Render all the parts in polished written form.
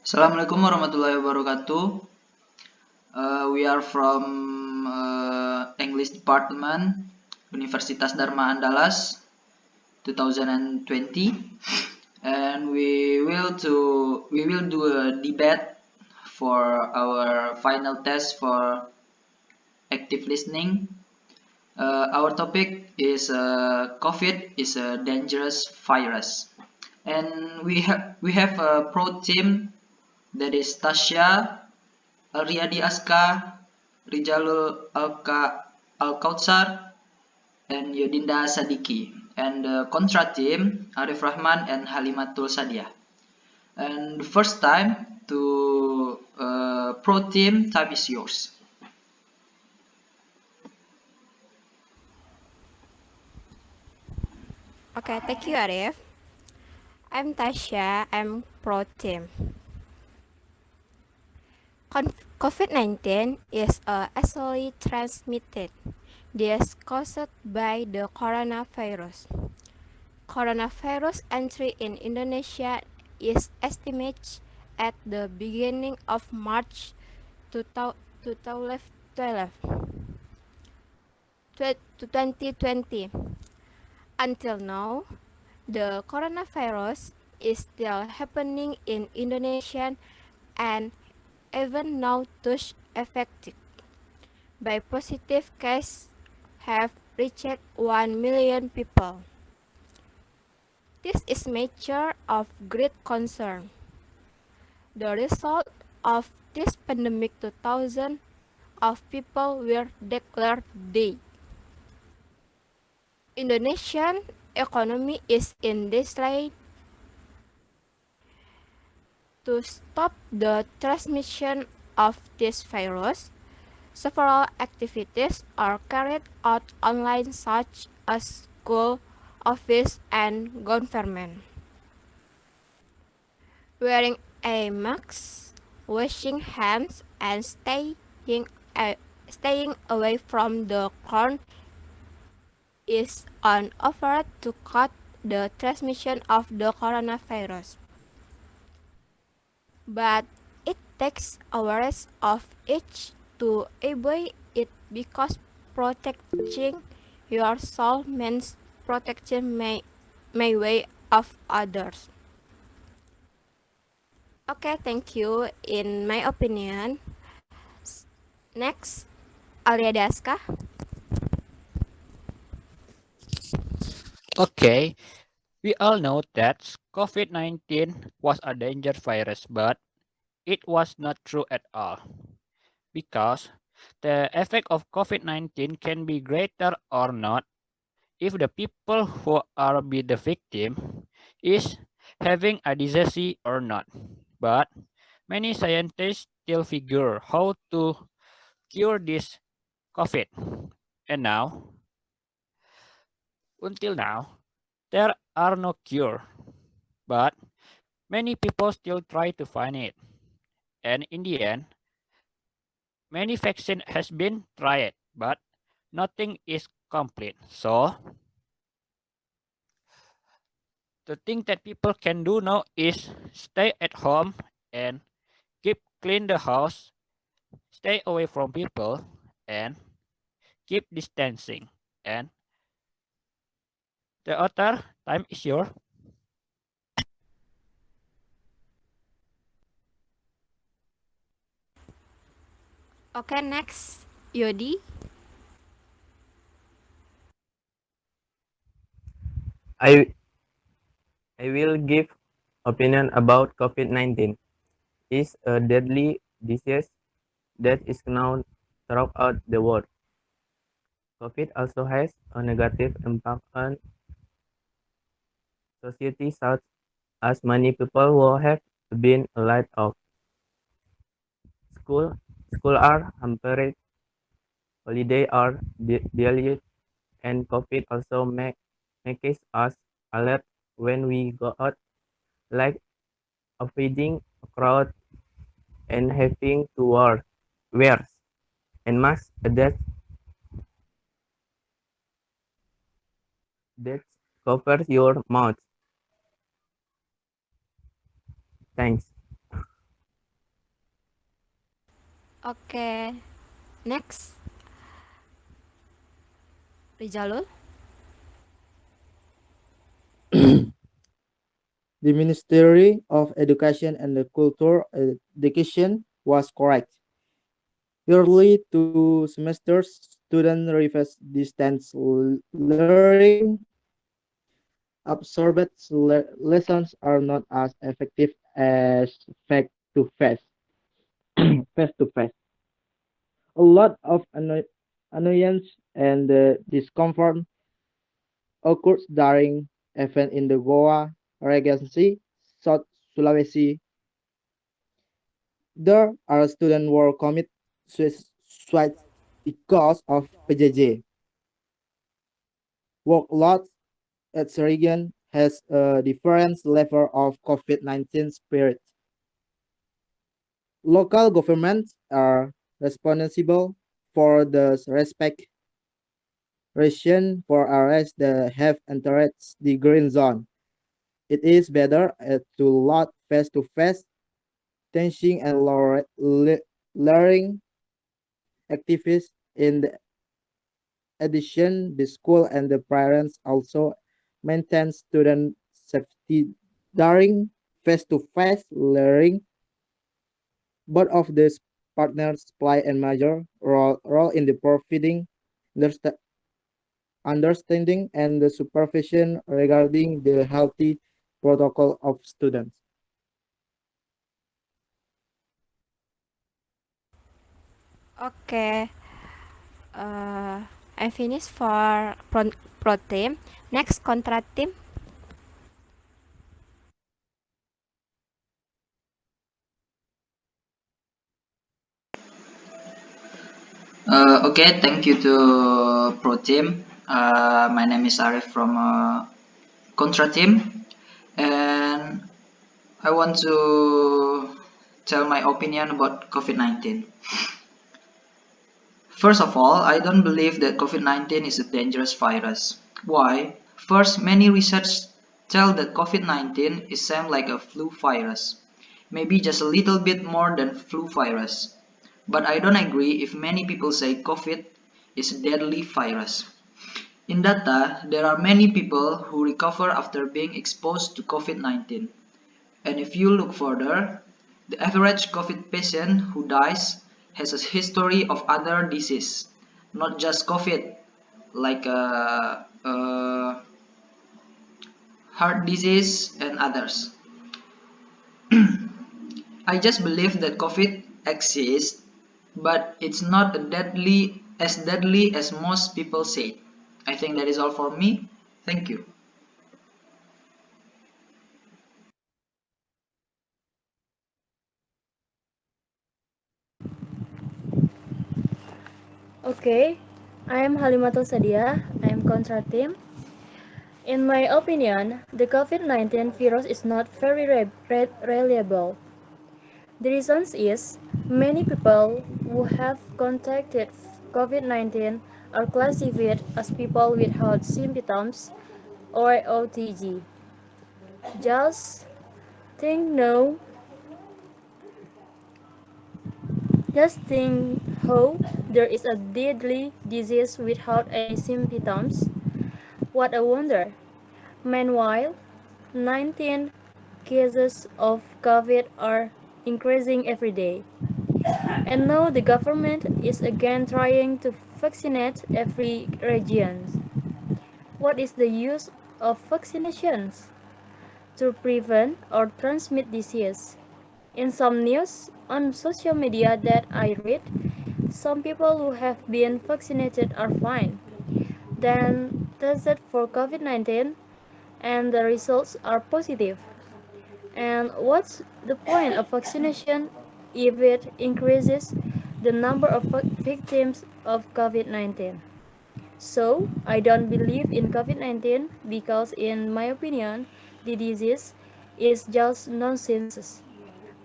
Assalamualaikum warahmatullahi wabarakatuh. We are from English Department, Universitas Dharma Andalas, 2020, and we will do a debate for our final test for active listening. Our topic is COVID is a dangerous virus, and we have a pro team that is Tasya, Alriyadi Azka, Rijalul Alkausar, and Yodinda Sadiqi. And the Kontra team, Arif, Rahman, and Halimatul Sadiah. And the first time to pro team, time is yours. Okay, thank you, Arif. I'm Tasya. I'm pro team. COVID-19 is actually transmitted. This caused by the coronavirus. Coronavirus entry in Indonesia is estimated at the beginning of March 2020. Until now, the coronavirus is still happening in Indonesia and even now thus affected by positive cases have reached 1 million people. This is matter of great concern. The result of this pandemic 2,000 of people were declared dead. Indonesian economy is in decline. To stop the transmission of this virus, several activities are carried out online such as school, office, and government. Wearing a mask, washing hands, and staying away from the crowd is an effort to cut the transmission of the coronavirus. But it takes awareness of each to avoid it because protecting yourself means protecting my way of others. Okay, thank you. In my opinion, next, Alriyadi Azka. Okay, we all know that COVID-19 was a dangerous virus, but it was not true at all because the effect of COVID-19 can be greater or not if the people who are be the victim is having a disease or not. But many scientists still figure how to cure this COVID. And now, until now, there are no cure. But many people still try to find it. And in the end, many vaccine has been tried, but nothing is complete. So the thing that people can do now is stay at home and keep clean the house, stay away from people, and keep distancing. And the other time is your. Okay, next, Yodi. I I will give opinion about COVID-19. It's a deadly disease that is now throughout the world. COVID also has a negative impact on society such as many people who have been laid off. School school are hampered, holiday are delayed, and COVID also makes us alert when we go out, like avoiding a crowd and having to wear and mask that covers your mouth. Thanks. Okay, next, Rijalul. The Ministry of Education and the Culture Education was correct. Yearly 2 semesters, students revise distance learning. Absorbed lessons are not as effective as face-to-face. Face-to-face. A lot of annoyance and discomfort occurs during event in the Goa Regency, South Sulawesi. There are students who commit suicide because of PJJ. Workload at region has a different level of COVID-19 spirit. Local governments are responsible for the respect ration for areas that have entered the green zone. It is better to lot face-to-face teaching and learning activities. In addition, the school and the parents also maintain student safety during face-to-face learning. Both of these partners play a major role in the providing understanding and the supervision regarding the healthy protocol of students. Okay, I finished for pro team. Next, contra team. Okay, thank you to Pro Team. My name is Arif from Kontra Team, and I want to tell my opinion about COVID-19. First of all, I don't believe that COVID-19 is a dangerous virus. Why? First, many research tell that COVID-19 is same like a flu virus, maybe just a little bit more than flu virus. But I don't agree if many people say COVID is a deadly virus. In data, there are many people who recover after being exposed to COVID-19. And if you look further, the average COVID patient who dies has a history of other disease, not just COVID, like heart disease and others. I just believe that COVID exists, but it's not deadly as most people say. I think that is all for me. Thank you. Okay, I am Halimatul Sadiah. I am Kontra team. In my opinion, the COVID-19 virus is not very reliable. The reason is many people who have contacted COVID-19 are classified as people without symptoms or OTG. Just think no, just think how there is a deadly disease without any symptoms. What a wonder. Meanwhile, 19 cases of COVID are increasing every day. And now the government is again trying to vaccinate every region. What is the use of vaccinations? To prevent or transmit disease. In some news on social media that I read, some people who have been vaccinated are fine. Then tested for COVID-19 and the results are positive. And what's the point of vaccination if it increases the number of victims of COVID-19? So, I don't believe in COVID-19 because, in my opinion, the disease is just nonsense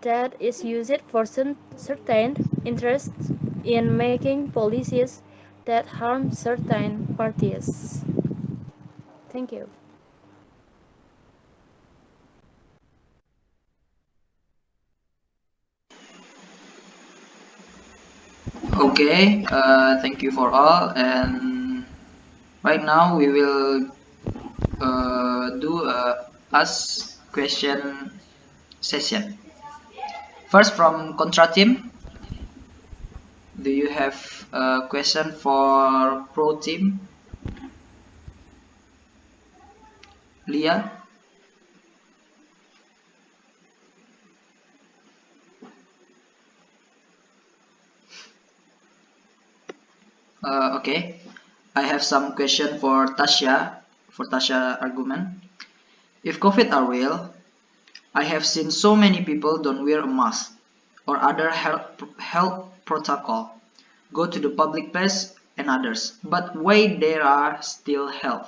that is used for certain interests in making policies that harm certain parties. Thank you. Okay, thank you for all. And right now we will do a ask question session. First from Kontra team, do you have a question for pro team? Leah? Okay, I have some question for Tasya argument. If COVID are real, I have seen so many people don't wear a mask or other health protocol, go to the public place and others, but why there are still health?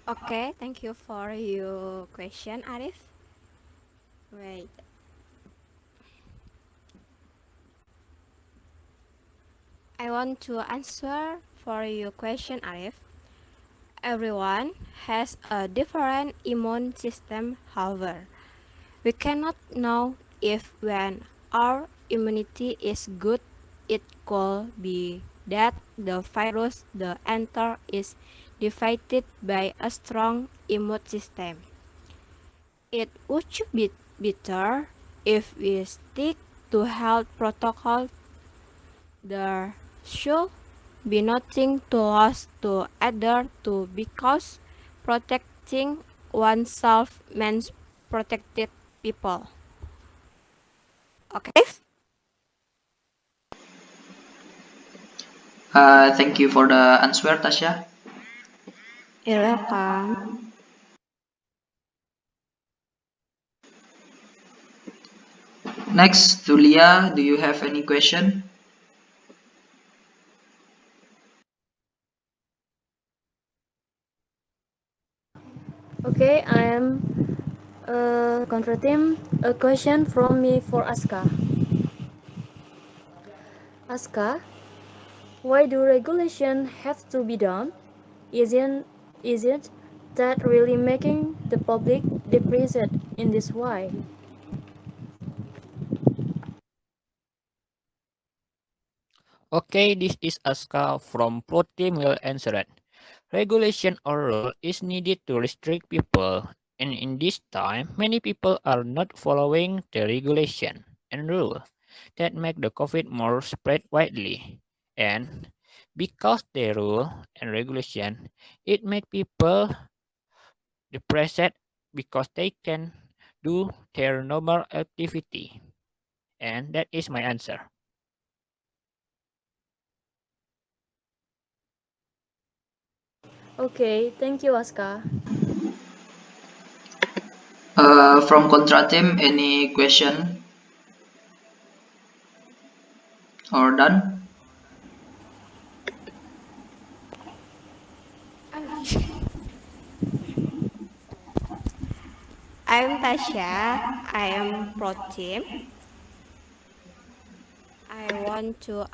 Okay, thank you for your question, Arif. Wait. I want to answer for your question, Arif. Everyone has a different immune system, however. We cannot know if when our immunity is good, it could be that the virus the enter is defeated by a strong immune system. It would be better if we stick to health protocol. There should be nothing to lose to other to because protecting oneself means protected people. Okay? Thank you for the answer, Tasya. You're welcome. Next, to Leah, do you have any question? Okay, I am Kontra team. A question from me for Aska. Aska, why do regulation have to be done? Isn't that really making the public depressed in this way? Okay, this is Aska from Pro Team will answer it. Regulation or rule is needed to restrict people, and in this time, many people are not following the regulation and rule that make the COVID more spread widely. And because the rule and regulation, it make people depressed because they can do their normal activity. And that is my answer. Okay, thank you, Aska. From Contra team, any question or done? I'm Tasya. I am pro team. I want to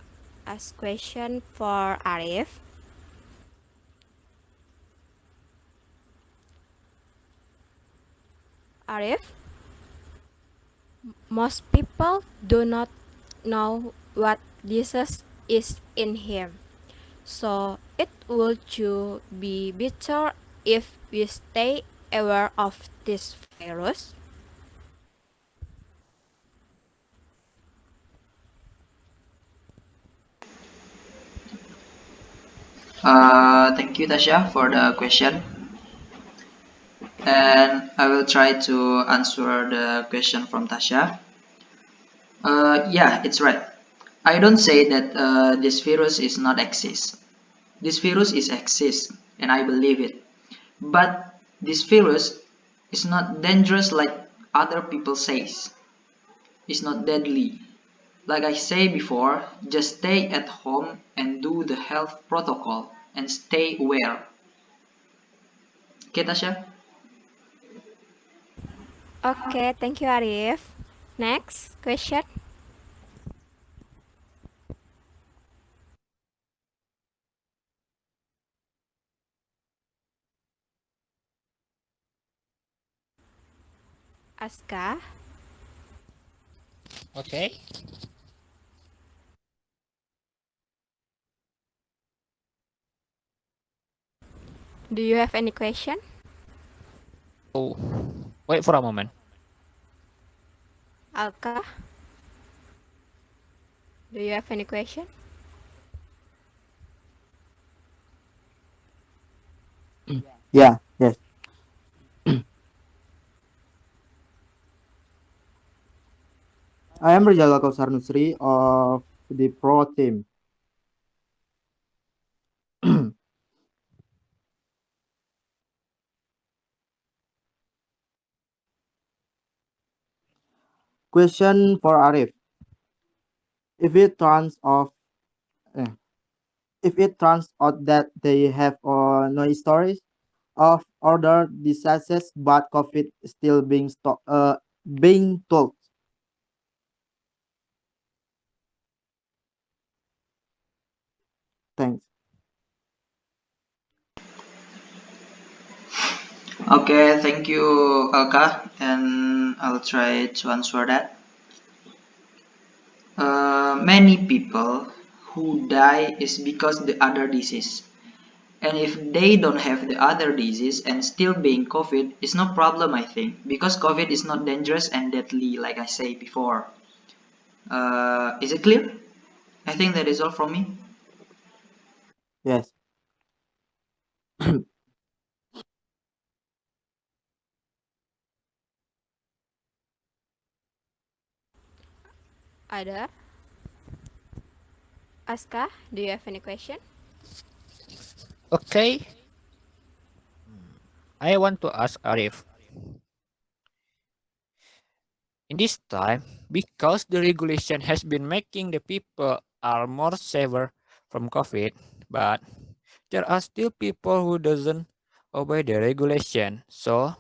ask question for Arif. Arif, most people do not know what disease is in him. So it would you be better if we stay aware of this virus? Thank you, Tasya, for the question. And I will try to answer the question from Tasya. Yeah, it's right. I don't say that this virus is not exist. This virus is exist, and I believe it. But this virus is not dangerous like other people says. It's not deadly. Like I say before, just stay at home and do the health protocol and stay aware. Okay, Tasya? Okay, thank you, Arif. Next question. Azka, Okay. do you have any question? Oh, wait for a moment. Alka, do you have any question? Yeah, yes. I am Rijalul Alkausar of the pro team. Question for Arif. If it turns off, eh, if it turns out that they have no stories of other diseases, but COVID still being told. Thanks. Okay, thank you, Alka, and I'll try to answer that. Many people who die is because the other disease. And if they don't have the other disease and still being COVID, it's no problem, I think, because COVID is not dangerous and deadly, like I said before. Is it clear? I think that is all from me. Yes. Ada? Azka, do you have any question? Okay. I want to ask Arif. In this time, because the regulation has been making the people are more safer from COVID, but there are still people who doesn't obey the regulation. So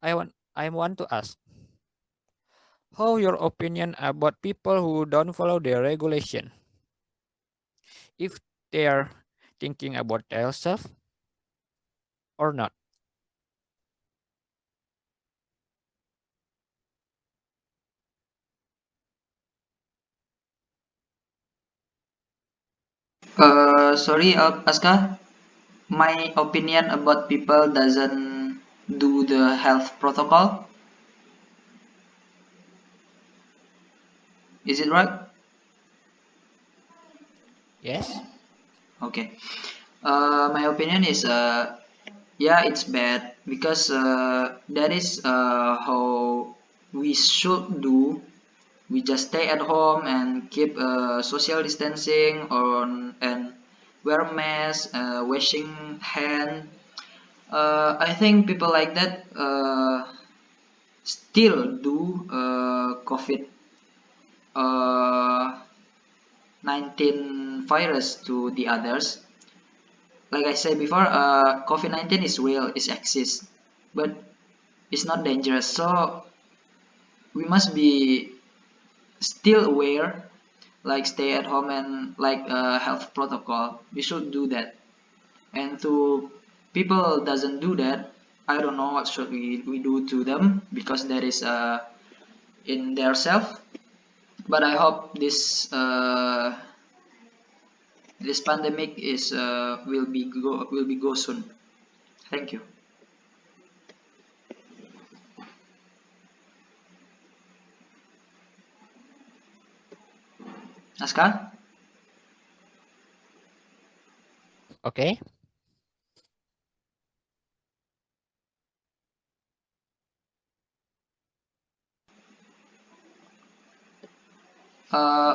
I want to ask, how your opinion about people who don't follow the regulation? If they are thinking about themselves or not? Sorry, Aska. My opinion about people doesn't do the health protocol. Is it right? Yes. Okay. My opinion is yeah, it's bad because that is how we should do. We just stay at home and keep social distancing on and wear mask, washing hand. I think people like that still do COVID uh, 19 virus to the others. Like I said before, COVID-19 is real, it exists, but it's not dangerous. So we must be still aware, like stay at home and like health protocol. We should do that. And to people doesn't do that, I don't know what should we do to them because that is in their self. But I hope this pandemic is will be go soon. Thank you. Aska? Okay.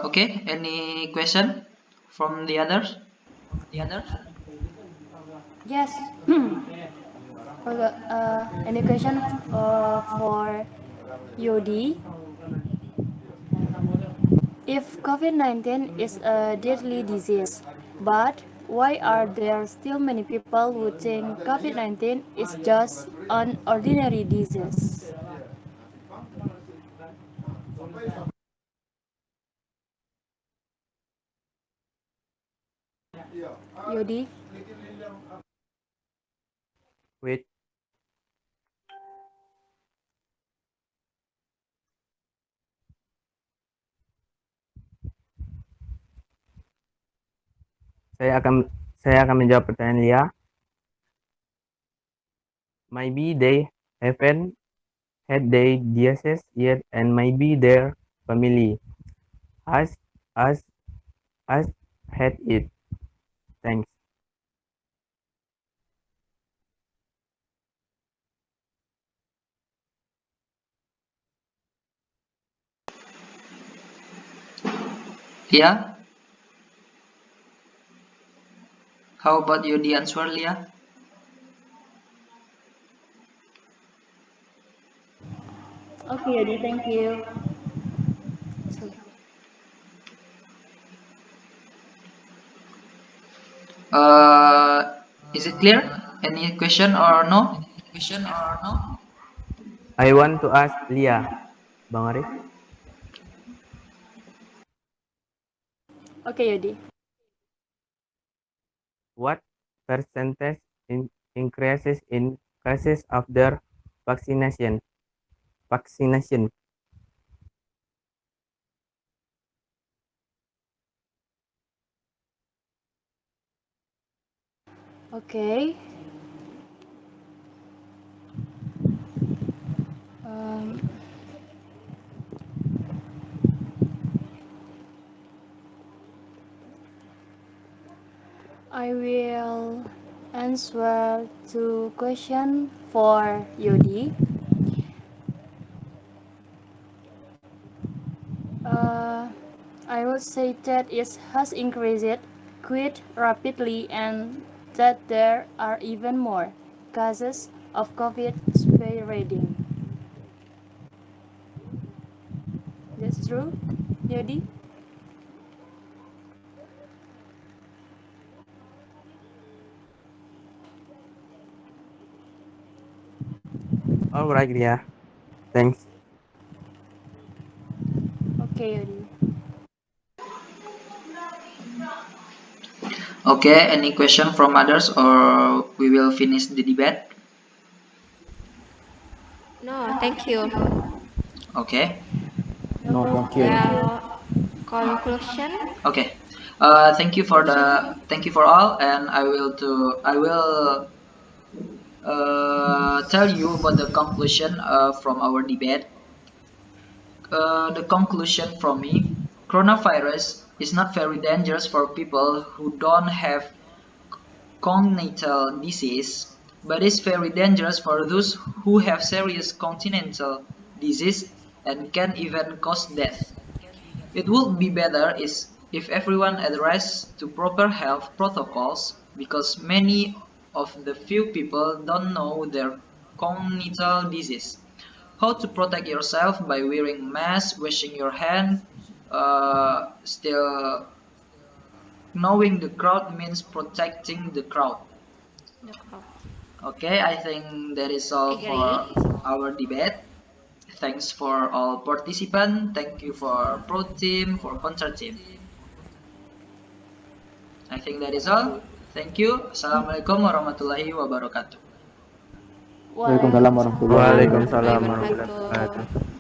Okay, any question from the others? Yes. Okay, any question for Yodi? If COVID 19 is a deadly disease, but why are there still many people who think COVID 19 is just an ordinary disease? Yodi? Wait, Saya akan menjawab pertanyaan Lia. Maybe they haven't had their disease yet, and maybe their family has has has had it. Thanks. Yeah. How about you, the answer, Leah? Okay, Yodi, thank you. Is it clear? Any question or no? I want to ask Lia, Bang Arif, Okay, Yodi. what percentage increases in cases after vaccination? Vaccination. Okay. Um, I will answer to question for Yodi. Uh, I would say that it has increased quite rapidly and that there are even more cases of COVID spreading. That's true, Yodi? All right, Lia. Thanks. Okay, Yodi. Okay, any question from others or we will finish the debate? No, thank you. Okay. No, No, thank you. thank you. Well, conclusion. Okay. Thank you for all, and I will tell you about the conclusion from our debate. The conclusion from me: coronavirus is not very dangerous for people who don't have congenital disease, but is very dangerous for those who have serious congenital disease and can even cause death. It would be better if everyone adheres to proper health protocols because many of the few people don't know their congenital disease. How to protect yourself by wearing mask, washing your hand, still knowing the crowd means protecting the crowd. The crowd. Okay, I think that is all Agree. for our debate. Thanks for all participants. Thank you for pro team, for contra team. I think that is all. Thank you. Assalamualaikum warahmatullahi wabarakatuh. Waalaikumsalam Waalaikumsalam warahmatullahi Waalaikumsalam wabarakatuh. warahmatullahi Wabarakatuh. wabarakatuh.